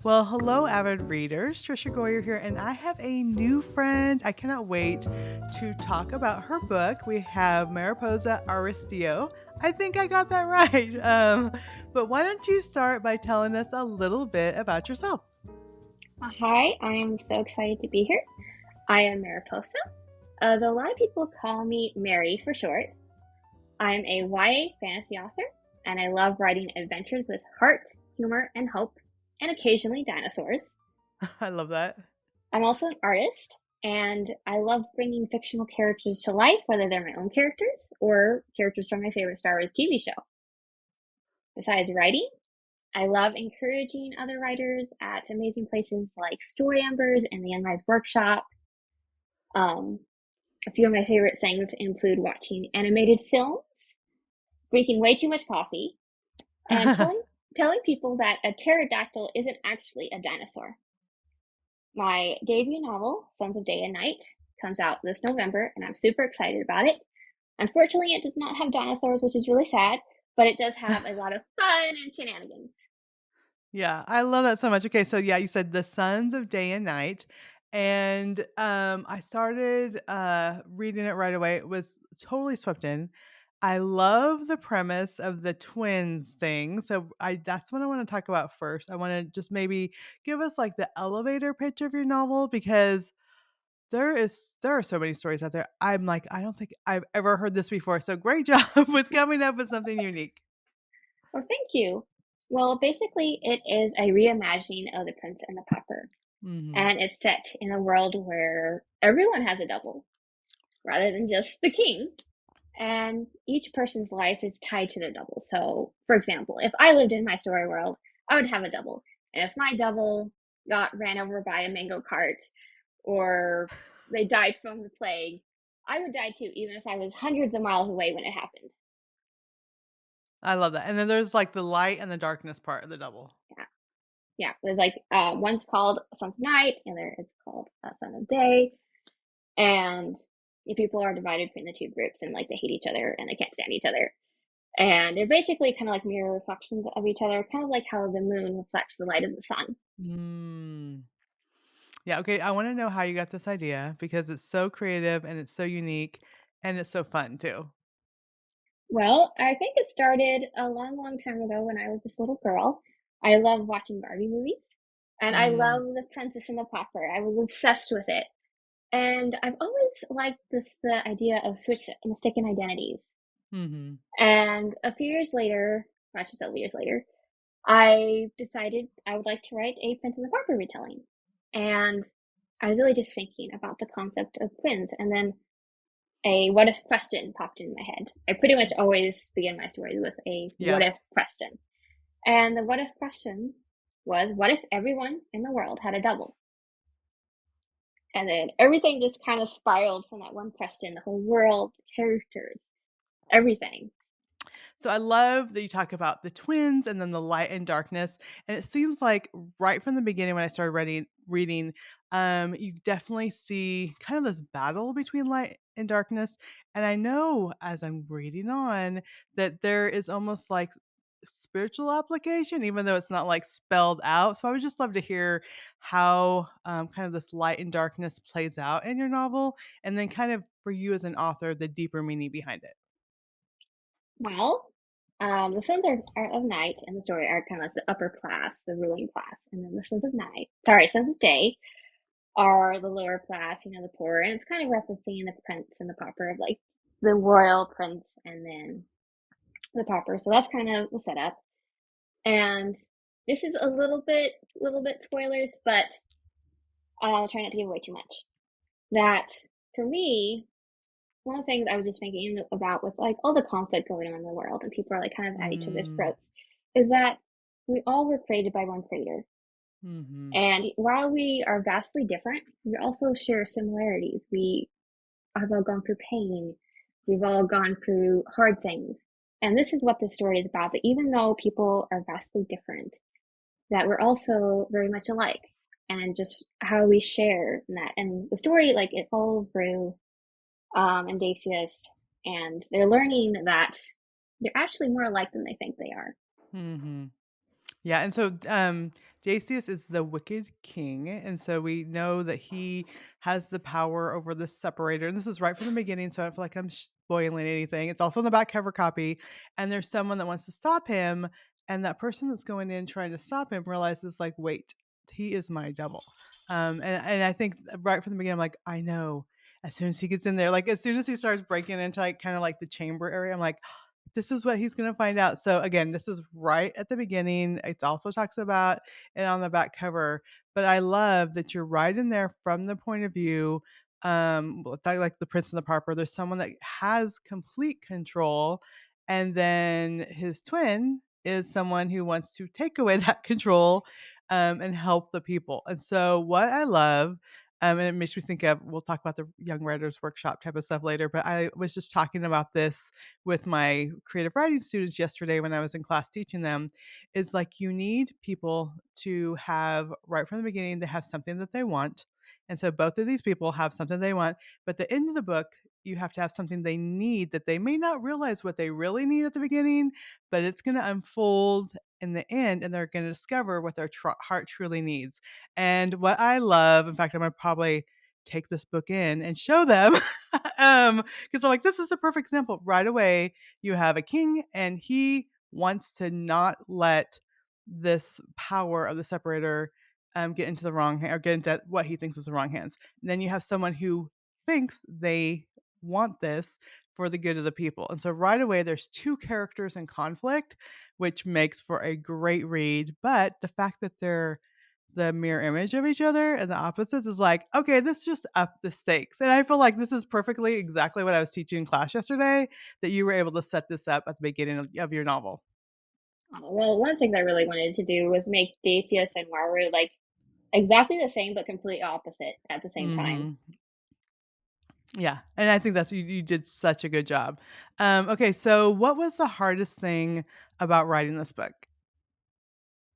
Well, hello, avid readers. Trisha Goyer here, and I have a new friend. I cannot wait to talk about her book. We have Mariposa Aristeo. I think I got that right. But why don't you start by telling us a little bit about yourself? Hi, I'm so excited to be here. I am Mariposa, though a lot of people call me Mary for short. I'm a YA fantasy author, and I love writing adventures with heart, humor, and hope, and occasionally dinosaurs. I love that. I'm also an artist, and I love bringing fictional characters to life, whether they're my own characters or characters from my favorite Star Wars TV show. Besides writing, I love encouraging other writers at amazing places like Story Embers and the Young Rise Workshop. Um, a few of my favorite things include watching animated films, drinking way too much coffee, and telling people that a pterodactyl isn't actually a dinosaur. My debut novel, Sons of Day and Night, comes out this November, and I'm super excited about it. Unfortunately, it does not have dinosaurs, which is really sad, but it does have a lot of fun and shenanigans. Yeah, I love that so much. Okay, so yeah, you said The Sons of Day and Night. And I started reading it right away. It was totally swept in. I love the premise of the twins thing. So I that's what I want to talk about first. I want to just maybe give us like the elevator pitch of your novel because there are so many stories out there. I'm like, I don't think I've ever heard this before. So great job with coming up with something unique. Well, thank you. Well, basically, it is a reimagining of The Prince and the Pauper, Hmm. and it's set in a world where everyone has a double rather than just the king. And each person's life is tied to their double. So, for example, if I lived in my story world, I would have a double. And if my double got ran over by a mango cart or they died from the plague, I would die too, even if I was hundreds of miles away when it happened. I love that. And then there's like the light and the darkness part of the double. Yeah. Yeah. There's like one's called Son of Night, and there is called Son of Day. And people are divided between the two groups and like they hate each other and they can't stand each other. And they're basically kind of like mirror reflections of each other, kind of like how the moon reflects the light of the sun. Mm. Yeah, okay. I want to know how you got this idea because it's so creative and it's so unique and it's so fun too. Well, I think it started a long, long time ago when I was just a little girl. I love watching Barbie movies, and I Mm. love The Princess and the Pauper. I was obsessed with it. And I've always liked the idea of switch mistaken identities. Mhm. And a few years later, not just several years later, I decided I would like to write a Prince and the Pauper retelling. And I was really just thinking about the concept of twins, and then a what if question popped in my head. I pretty much always begin my stories with a what Yeah. if question. And the what if question was, what if everyone in the world had a double? And then everything just kind of spiraled from that one question, the whole world, the characters, everything. So I love that you talk about the twins and then the light and darkness. And it seems like right from the beginning when I started reading, you definitely see kind of this battle between light and darkness. And I know as I'm reading on that there is almost like spiritual application, even though it's not like spelled out. So I would just love to hear how kind of this light and darkness plays out in your novel, and then kind of for you as an author, the deeper meaning behind it. Well, the Sons of Night and the story are kind of like the upper class, the ruling class, and then the Sons of Day are the lower class, the poor, and it's kind of referencing the prince and the pauper of like the royal prince and then the pauper. So that's kind of the setup. And this is a little bit spoilers, but I'll try not to give away too much. That for me, one of the things I was just thinking about with like all the conflict going on in the world and people are like kind of at each other's Mm, throats is that we all were created by one creator. mhm. And while we are vastly different, we also share similarities. We have all gone through pain. We've all gone through hard things. And this is what the story is about, that even though people are vastly different, that we're also very much alike and just how we share that. And the story, like it follows through and Dacius, and they're learning that they're actually more alike than they think they are. Mhm. Yeah, and so Decius is the wicked king, and so we know that he has the power over the separator. And this is right from the beginning, so I don't feel like I'm spoiling anything. It's also in the back cover copy, and there's someone that wants to stop him, and that person that's going in trying to stop him realizes, like, wait, he is my devil. And I think right from the beginning, I'm like, I know. As soon as he gets in there, like as soon as he starts breaking into like kind of like the chamber area, I'm like, this is what he's going to find out. So again, this is right at the beginning. It also talks about it on the back cover, but I love that you're right in there from the point of view like the prince and the pauper. There's someone that has complete control, and then his twin is someone who wants to take away that control and help the people. And so what I love and it makes me think of we'll talk about the young writers workshop type of stuff later, but I was just talking about this with my creative writing students yesterday when I was in class teaching them is like you need people to have right from the beginning they have something that they want. And so both of these people have something they want, but at the end of the book you have to have something they need that they may not realize what they really need at the beginning, but it's going to unfold in the end and they're going to discover what their heart truly needs. And what I love, in fact, I'm going to probably take this book in and show them because I'm like, this is a perfect example. Right away, you have a king, and he wants to not let this power of the separator get into the wrong hand or get into what he thinks is the wrong hands. And then you have someone who thinks they want this for the good of the people. And so right away, there's two characters in conflict, which makes for a great read. But the fact that they're the mirror image of each other and the opposites is like, okay, this just up the stakes. And I feel like this is perfectly exactly what I was teaching in class yesterday, that you were able to set this up at the beginning of your novel. Well, one of the things I really wanted to do was make Dacius and Waru like exactly the same but completely opposite at the same time. Hmm. Yeah. And I think that's, you did such a good job. Okay. So, what was the hardest thing about writing this book?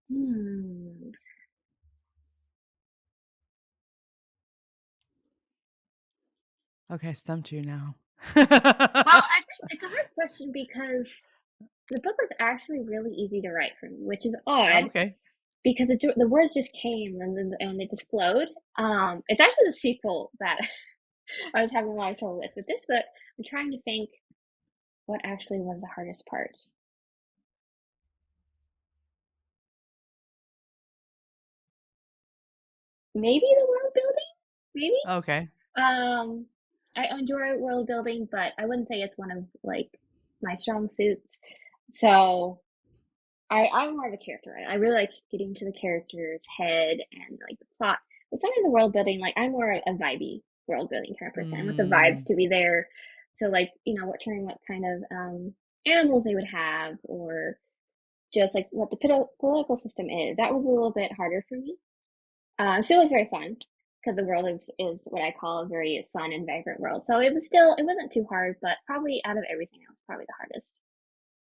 Hmm. Okay. Stumped you now. Well, I think it's a hard question because the book was actually really easy to write for me, which is Oh, odd okay. because the words just came and it just flowed. It's actually the sequel that I was having a lot of trouble with. With this book, I'm trying to think what actually was the hardest part. Maybe the world building? Maybe? Okay. Um, I enjoy world building, but I wouldn't say it's one of like my strong suits. So I'm more of a character. I really like getting to the character's head and like the plot. But sometimes the world building, like I'm more a vibey world building kind of person. I want the vibes Mm, to be there. So like, wondering what kind of animals they would have or just like what the political system is. That was a little bit harder for me. Still was very fun because the world is what I call a very fun and vibrant world. So it wasn't too hard, but probably out of everything else, probably the hardest.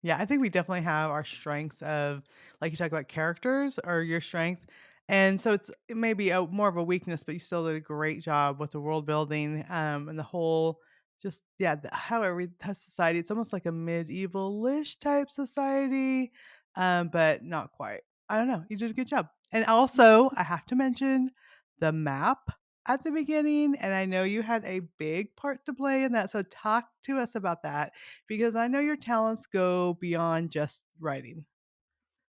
yeah, I think we definitely have our strengths of, like you talk about characters or your strength. And so it may be more of a weakness, but you still did a great job with the world building and the whole, just, yeah, how how society, it's almost like a medieval-ish type society, but not quite. I don't know. You did a good job. And also, I have to mention the map at the beginning. And I know you had a big part to play in that. So talk to us about that because I know your talents go beyond just writing.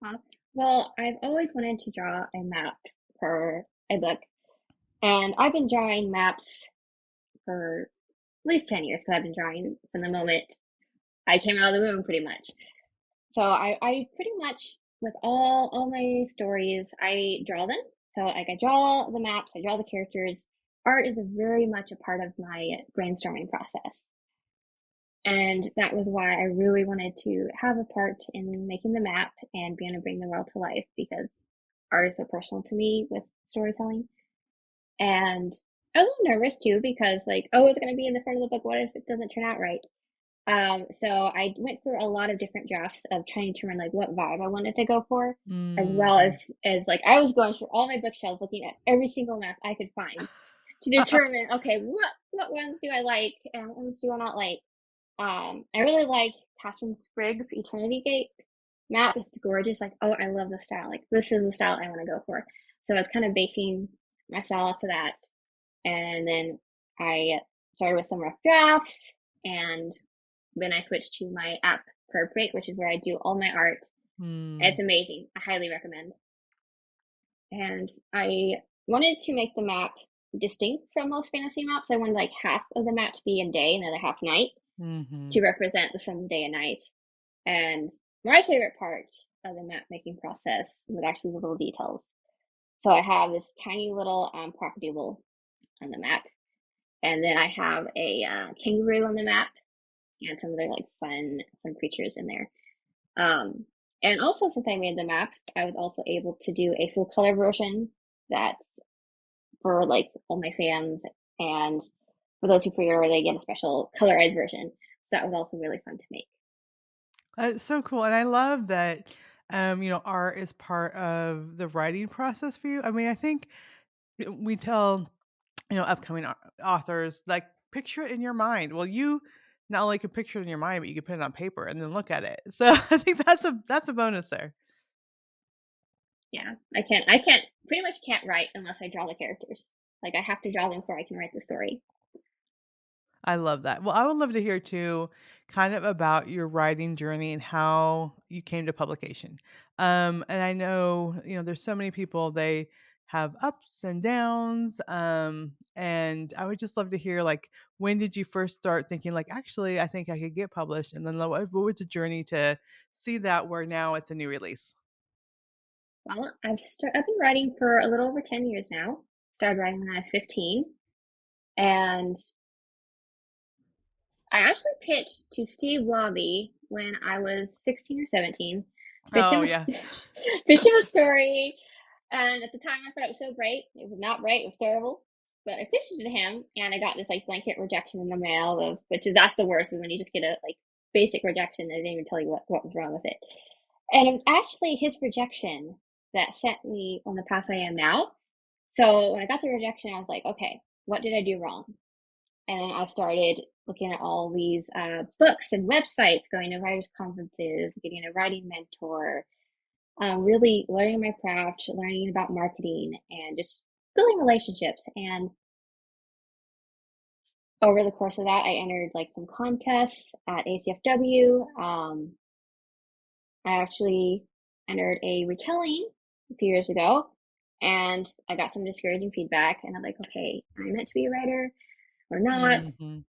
Huh? Well, I've always wanted to draw a map for a book, and I've been drawing maps for at least 10 years because I've been drawing from the moment I came out of the womb, pretty much. So I pretty much with all my stories, I draw them. So like I draw the maps, I draw the characters. Art is very much a part of my brainstorming process. And that was why I really wanted to have a part in making the map and being able to bring the world to life because art is so personal to me with storytelling. And I was a little nervous too because like, oh, it's gonna be in the front of the book. What if it doesn't turn out right? So I went through a lot of different drafts of trying to determine like what vibe I wanted to go for, as well Mm. as like I was going through all my bookshelves looking at every single map I could find to determine okay what ones do I like and what ones do I not like. I really like Catherine Spriggs' Eternity Gate. map. It's gorgeous. Like, oh, I love the style. Like, this is the style I want to go for. So I was kind of basing my style off of that. And then I started with some rough drafts, and then I switched to my app Perfect, which is where I do all my art. Hmm. It's amazing. I highly recommend. And I wanted to make the map distinct from most fantasy maps. I wanted like half of the map to be in day and the other half night Mhm. to represent the sun's day and night. And my favorite part of the map making process was actually the little details. So I have this tiny little property wall on the map, and then I have a kangaroo on the map, and some other like fun creatures in there. Um, and also, since I made the map, I was also able to do a full color version that for like all my fans, and for those who pre-order, they get a special colorized version. So that was also really fun to make. It's so cool, and I love that, art is part of the writing process for you. I mean, I think we tell, upcoming authors, like, picture it in your mind. Well, you not only can picture it in your mind, but you can put it on paper and then look at it. So I think that's a bonus there. Yeah, I can't pretty much can't write unless I draw the characters. Like I have to draw them before I can write the story. I love that. Well, I would love to hear too, kind of about your writing journey and how you came to publication. And I know, there's so many people, they have ups and downs. And I would just love to hear, like, when did you first start thinking, like, actually, I think I could get published? And then what was the journey to see that where now it's a new release? Well, I've been writing for a little over 10 years now. Started writing when I was 15, and I actually pitched to Steve Lobby when I was 16 or 17. Pitched him Oh, a yeah. pitched him a story, and at the time I thought it was so great. It was not great. It was terrible. But I pitched it to him, and I got this like blanket rejection in the mail of which is that's the worst is when you just get a like basic rejection. They didn't even tell you what was wrong with it. And it was actually his rejection that set me on the path I am now. So when I got the rejection, I was like, okay, what did I do wrong? And then I started looking at all these books and websites, going to writers' conferences, getting a writing mentor, really learning my craft, learning about marketing, and just building relationships. And over the course of that, I entered like some contests at ACFW. I actually entered a retelling a few years ago, and I got some discouraging feedback. And I'm like, okay, am I meant to be a writer or not? Mhm.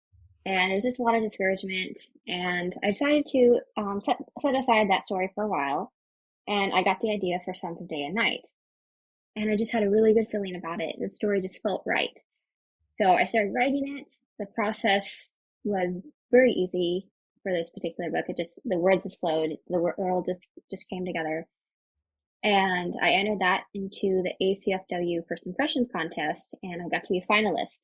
And there's just a lot of discouragement. And I decided to set aside that story for a while. And I got the idea for Sons of Day and Night. And I just had a really good feeling about it. The story just felt right. So I started writing it. The process was very easy for this particular book. It just the words just flowed. The world just came together. And I entered that into the ACFW First Impressions contest, and I got to be a finalist.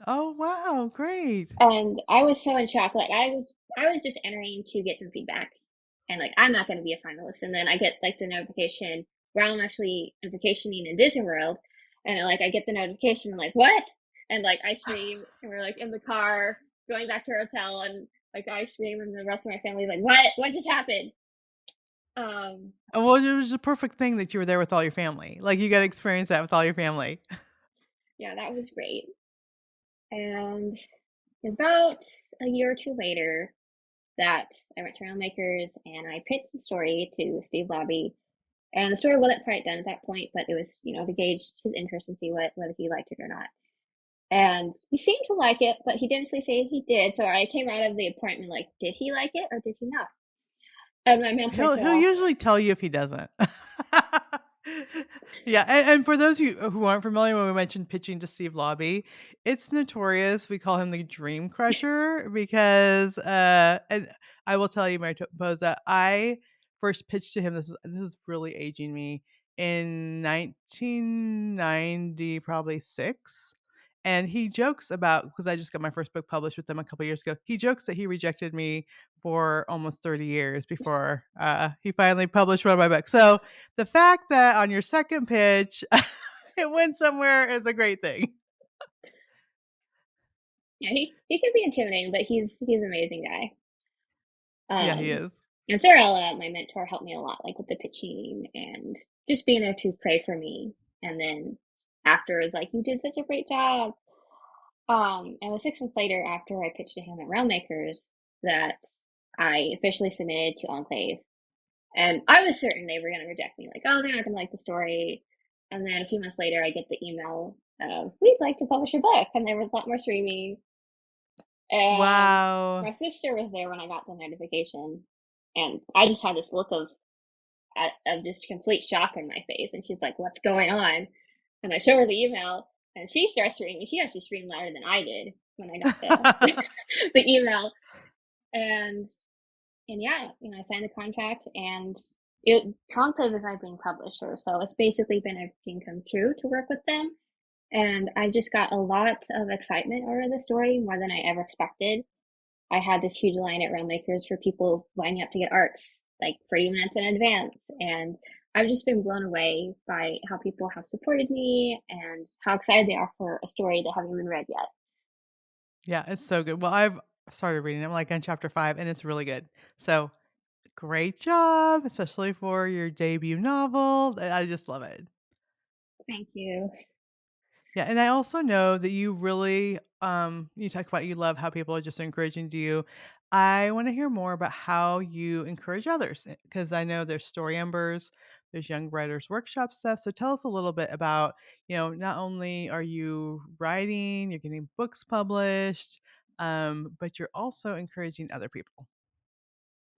Oh, wow. Great. And I was so in shock. Like I was just entering to get some feedback, and like I'm not going to be a finalist. And then I get like the notification while I'm actually vacationing in Disney World, and like I get the notification. I'm like, what? And like I scream, and we're like in the car going back to our hotel, and like I scream, and the rest of my family like, what? What just happened? Um, Well, it was a perfect thing that you were there with all your family. Like, you got to experience that with all your family. yeah, that was great. And it was about a year or two later that I went to Roundmakers and I pitched the story to Steve Lobby. And the story wasn't quite done at that point, but it was, to gauge his interest and see whether he liked it or not. And he seemed to like it, but he didn't say he did. So I came out of the appointment like, did he like it or did he not? And my mentor He'll said, he'll "Oh, usually tell you if he doesn't. Yeah, and for those of you who aren't familiar, when we mentioned pitching to Steve Lobby, it's notorious. We call him the dream crusher because, and I will tell you, Mariposa, I first pitched to him. This is really aging me in 1990, probably six. And he jokes about because I just got my first book published with them a couple years ago. He jokes that he rejected me for almost 30 years before he finally published one of my books. So the fact that on your second pitch it went somewhere is a great thing. yeah, he could be intimidating, but he's an amazing guy." Yeah, he Um, is. And Sarah, my mentor, helped me a lot, like with the pitching and just being there to pray for me. And then after was like, "You did such a great job." And it was 6 months later after I pitched to him at Roundmakers that I officially submitted to Enclave. And I was certain they were going to reject me, like, "Oh, they're not going to like the story." And then a few months later, I get the email of, "We'd like to publish your book." And there was a lot more streaming. And Wow. my sister was there when I got the notification. And I just had this look of just complete shock on my face. And she's like, "What's going on?" And I show her the email, and she starts screaming. She actually screamed louder than I did when I got the the email. And yeah, I signed the contract, and Conclave is my being publisher, so it's basically been a dream come true to work with them. And I just got a lot of excitement over the story, more than I ever expected. I had this huge line at Railmakers for people lining up to get ARCs, like 30 minutes in advance. And I've just been blown away by how people have supported me and how excited they are for a story that haven't even read yet. Yeah, it's so good. Well, I've started reading it. I'm like on chapter 5 and it's really good. So, great job, especially for your debut novel. I just love it. Thank you. Yeah, and I also know that you really you talk about you love how people are just encouraging to you. I want to hear more about how you encourage others because I know there's story embers, there's young writers workshop stuff. So tell us a little bit about, not only are you writing, you're getting books published, but you're also encouraging other people.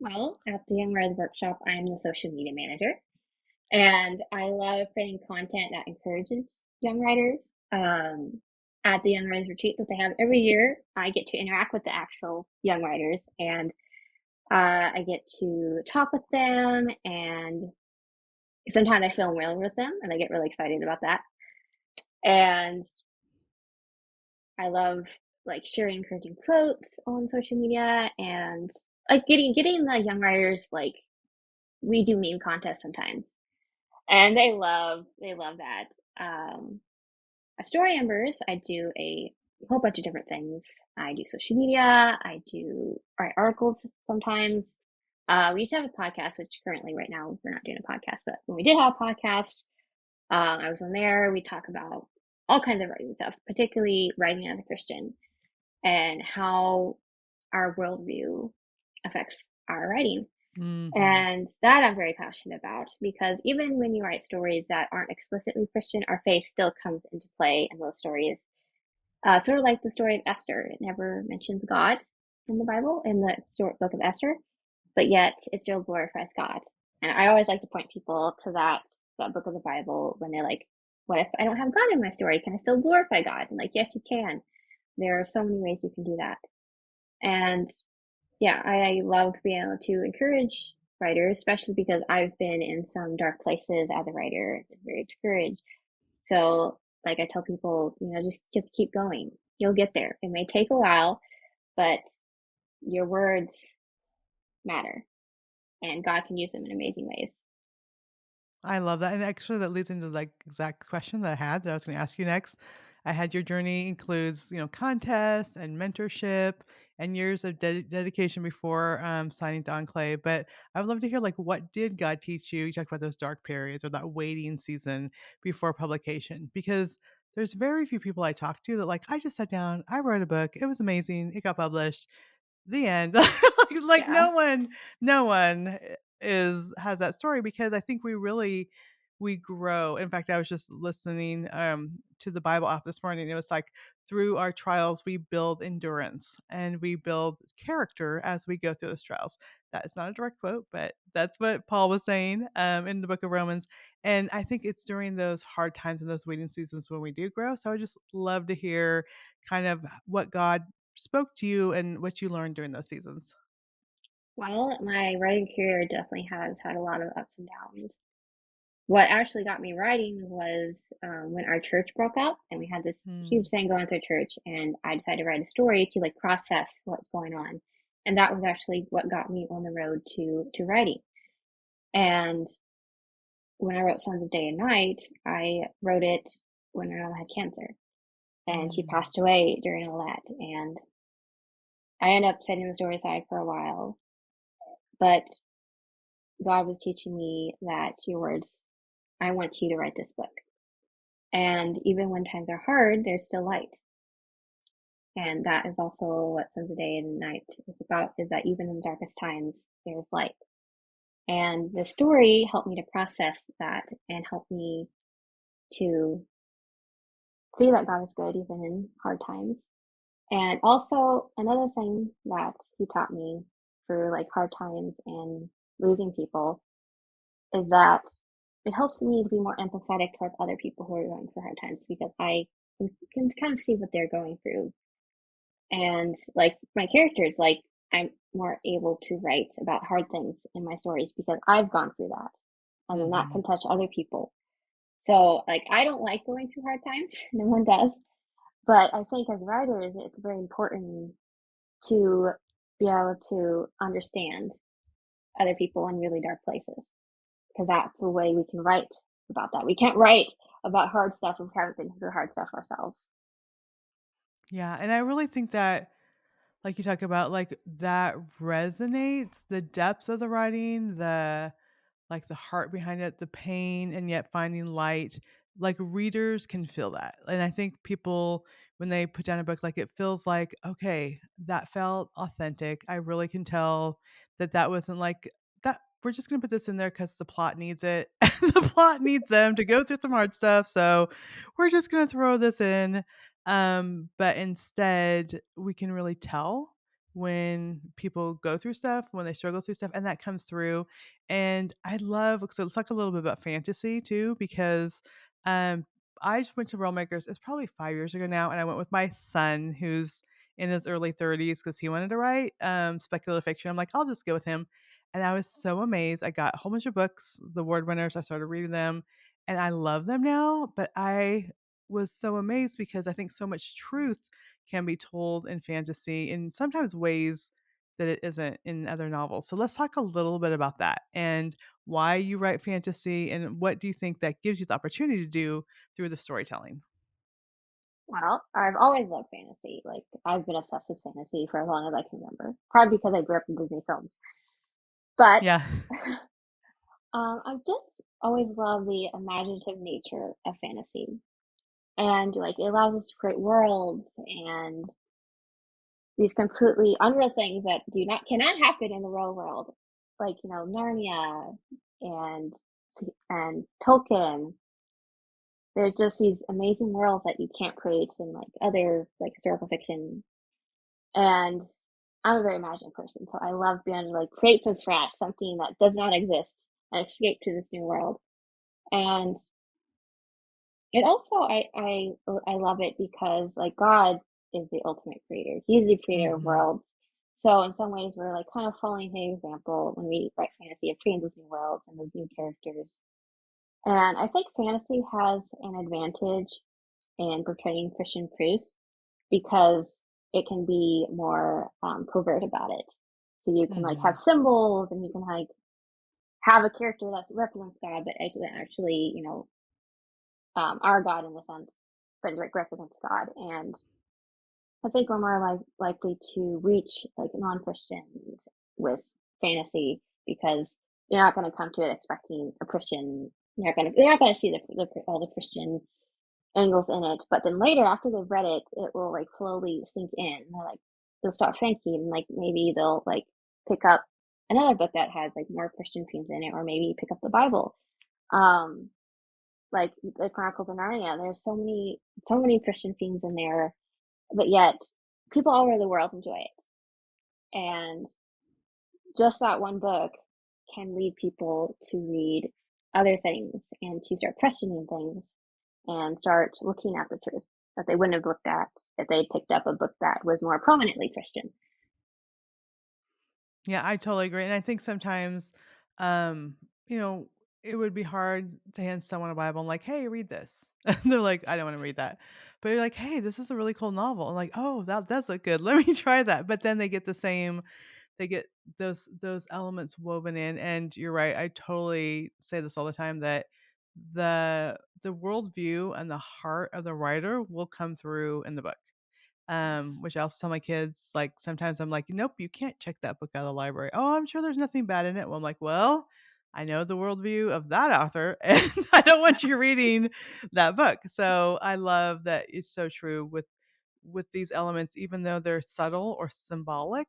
Well, at the Young Rise Workshop, I'm the social media manager, and I love creating content that encourages young writers. At the Young Rise Retreat that they have every year, I get to interact with the actual young writers, and I get to talk with them, and sometimes I feel real with them, and I get really excited about that. And I love like sharing encouraging quotes on social media, and like getting the young writers, like, we do meme contests sometimes, and they love that. Um, at Story Embers, I do a whole bunch of different things. I do social media. I do write articles sometimes. We used to have a podcast, which currently right now we're not doing a podcast, but when we did have a podcast, I was on there. We talk about all kinds of writing stuff, particularly writing as a Christian and how our worldview affects our writing. Mhm. And that I'm very passionate about, because even when you write stories that aren't explicitly Christian, our faith still comes into play in those stories. Sort of like the story of Esther. It never mentions God in the Bible, in the book of Esther, but yet it still glorifies God. And I always like to point people to that book of the Bible when they're like, "What if I don't have God in my story? Can I still glorify God?" And like, yes, you can. There are so many ways you can do that. And yeah, I love being able to encourage writers, especially because I've been in some dark places as a writer and very discouraged. So, like I tell people, just keep going. You'll get there. It may take a while, but your words matter, and God can use them in amazing ways. I love that, and actually that leads into, like, exact question that I had that I was gonna ask you next. I had your journey includes, contests and mentorship and years of dedication before, signing to Enclave, but I would love to hear, like, what did God teach you? You talked about those dark periods or that waiting season before publication, because there's very few people I talk to that, like, "I just sat down, I wrote a book, it was amazing, it got published." The end. Like, Yeah. no one is has that story because I think we grow. In fact, I was just listening, to the Bible app this morning. It was like, "Through our trials, we build endurance, and we build character as we go through those trials." That is not a direct quote, but that's what Paul was saying, in the book of Romans, and I think it's during those hard times and those waiting seasons when we do grow, so I just love to hear kind of what God spoke to you and what you learned during those seasons? Well, my writing career definitely has had a lot of ups and downs. What actually got me writing was when our church broke up, and we had this huge Mm. thing going through church, and I decided to write a story to like process what's going on. And that was actually what got me on the road to writing. And when I wrote Sons of Day and Night, I wrote it when my mom had cancer, and she Mm. passed away during all that. And I ended up setting the story aside for a while. But God was teaching me that your words, I want you to write this book. And even when times are hard, there's still light. And that is also what Sons of Day and Night is about, is that even in the darkest times, there's light. And the story helped me to process that and help me to see that God is good even in hard times. And also another thing that he taught me through like hard times and losing people is that it helps me to be more empathetic towards other people who are going through hard times because I can kind of see what they're going through. And like my characters, like I'm more able to write about hard things in my stories because I've gone through that. And then that Mhm. can touch other people. So like I don't like going through hard times. No one does. But I think as writers, it's very important to be able to understand other people in really dark places because that's the way we can write about that. We can't write about hard stuff if we haven't been through hard stuff ourselves. Yeah, and I really think that, like you talk about, like, that resonates, the depth of the writing, the heart behind it, the pain, and yet finding light. Like readers can feel that. And I think people, when they put down a book, like it feels like, okay, that felt authentic. I really can tell that that wasn't like that. We're just going to put this in there because the plot needs it. The plot needs them to go through some hard stuff. So we're just going to throw this in. But instead, we can really tell when people go through stuff, when they struggle through stuff, and that comes through. And I love, so let's talk a little bit about fantasy too, because um, I just went to World Makers. It's probably 5 years ago now, and I went with my son who's in his early 30s because he wanted to write speculative fiction. I'm like, I'll just go with him, and I was so amazed. I got a whole bunch of books, the award winners. I started reading them, and I love them now. But I was so amazed because I think so much truth can be told in fantasy in sometimes ways that it isn't in other novels. So let's talk a little bit about that and why you write fantasy and what do you think that gives you the opportunity to do through the storytelling? Well, I've always loved fantasy. Like I've been obsessed with fantasy for as long as I can remember. Probably because I grew up in Disney films. But Yeah. I've just always loved the imaginative nature of fantasy. And like it allows us to create worlds and these completely unreal things that do not cannot happen in the real world. Like, you know, Narnia and and Tolkien. There's just these amazing worlds that you can't create in like other like historical fiction. And I'm a very imaginative person, so I love being able to like create from scratch something that does not exist and escape to this new world. And it also I love it because like God is the ultimate creator. He's the creator of Mhm. worlds. So in some ways we're like kind of following his example when we write fantasy of creating those new worlds and those new characters. And I think fantasy has an advantage in portraying Christian truths because it can be more covert about it. So you can like have Mhm. symbols and you can like have a character that represents God, but actually, you know, our God in the sense, but it represents God. And I think we're more likely to reach like non-Christians with fantasy because you're not going to come to it expecting a Christian. You're not going to see all the Christian angles in it. But then later, after they've read it, it will like slowly sink in. They're like they'll start thinking, and like maybe they'll like pick up another book that has like more Christian themes in it, or maybe pick up the Bible. Um, like the Chronicles of Narnia. There's so many Christian themes in there, but yet people all over the world enjoy it. And just that one book can lead people to read other things and to start questioning things and start looking at the truth that they wouldn't have looked at if they picked up a book that was more prominently Christian. Yeah, I totally agree. And I think sometimes, um, you know, it would be hard to hand someone a Bible and like, hey, read this. And they're like, I don't want to read that. But you're like, hey, this is a really cool novel. And like, oh, that does look good. Let me try that. But then they get the same, they get those elements woven in. And you're right. I totally say this all the time that the worldview and the heart of the writer will come through in the book. Yes. Which I also tell my kids, like, sometimes I'm like, "Nope, you can't check that book out of the library." "Oh, I'm sure there's nothing bad in it." Well, I'm like, "Well, I know the worldview of that author, and I don't want you reading that book. So I love that it's so true with these elements, even though they're subtle or symbolic,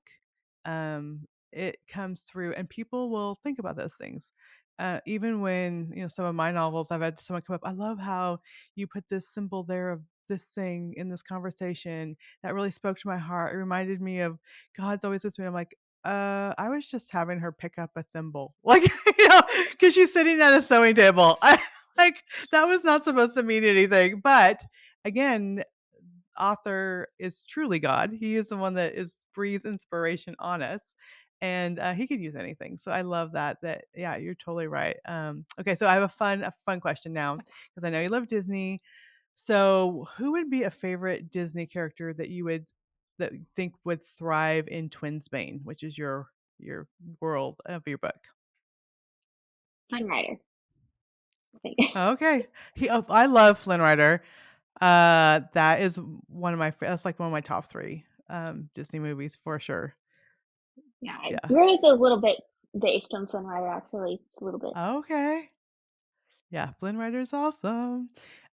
it comes through, and people will think about those things. Even when some of my novels, I've had someone come up. I love how you put this symbol there of this thing in this conversation that really spoke to my heart. It reminded me of God's always with me. I'm like, I was just having her pick up a thimble, like, because she's sitting at a sewing table. Like, that was not supposed to mean anything. But again, author is truly God. He is the one that is breathes inspiration on us, and he could use anything. So I love that. That yeah, you're totally right. Okay, so I have a fun question now because I know you love Disney. So who would be a favorite Disney character that you think would thrive in Twinsbane, which is your world of your book? I'm writer, I think. Okay, I love Flynn Rider. That is that's like one of my top 3, Disney movies for sure. Yeah, Yeah. Ruth is a little bit based on Flynn Rider, actually. It's a little bit. Okay. Yeah, Flynn Rider's awesome.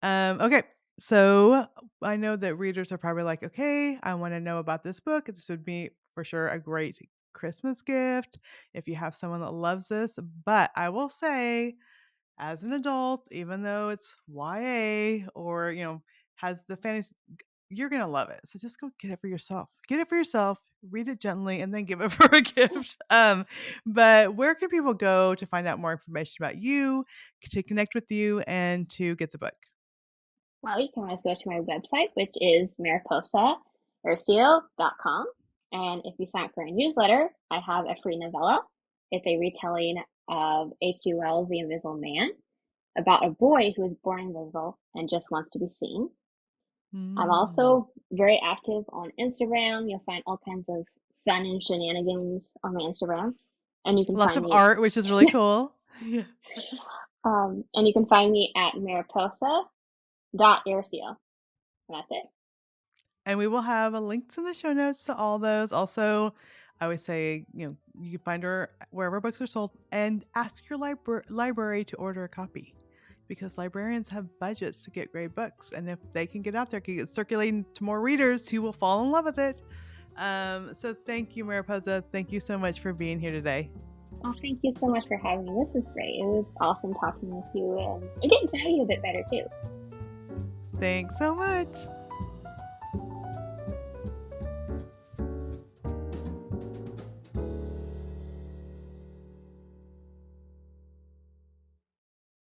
Okay, so I know that readers are probably like, "Okay, I wanna know about this book. This would be for sure a great Christmas gift if you have someone that loves this." But I will say as an adult, even though it's YA or, has the fantasy, you're going to love it. So just go get it for yourself. Get it for yourself, read it gently, and then give it for a gift. But where can people go to find out more information about you, to connect with you, and to get the book? Well, you can always go to my website, which is mariposaaristeo.com. And if you sign up for a newsletter, I have a free novella. It's a retelling of H.G. Wells' The Invisible Man, about a boy who is born invisible and just wants to be seen. I'm Mm. also very active on Instagram. You'll find all kinds of fun and shenanigans on my Instagram. And you can Lots find of me art, which is really cool. Yeah. at mariposa.aristeo. And that's it. And we will have links in the show notes to all those. Also, I always say, you can find her wherever books are sold and ask your library to order a copy because librarians have budgets to get great books. And if they can get out there, can get circulating to more readers who will fall in love with it. So thank you, Mariposa. Thank you so much for being here today. Oh, thank you so much for having me. This was great. It was awesome talking with you and getting to know you a bit better too. Thanks so much.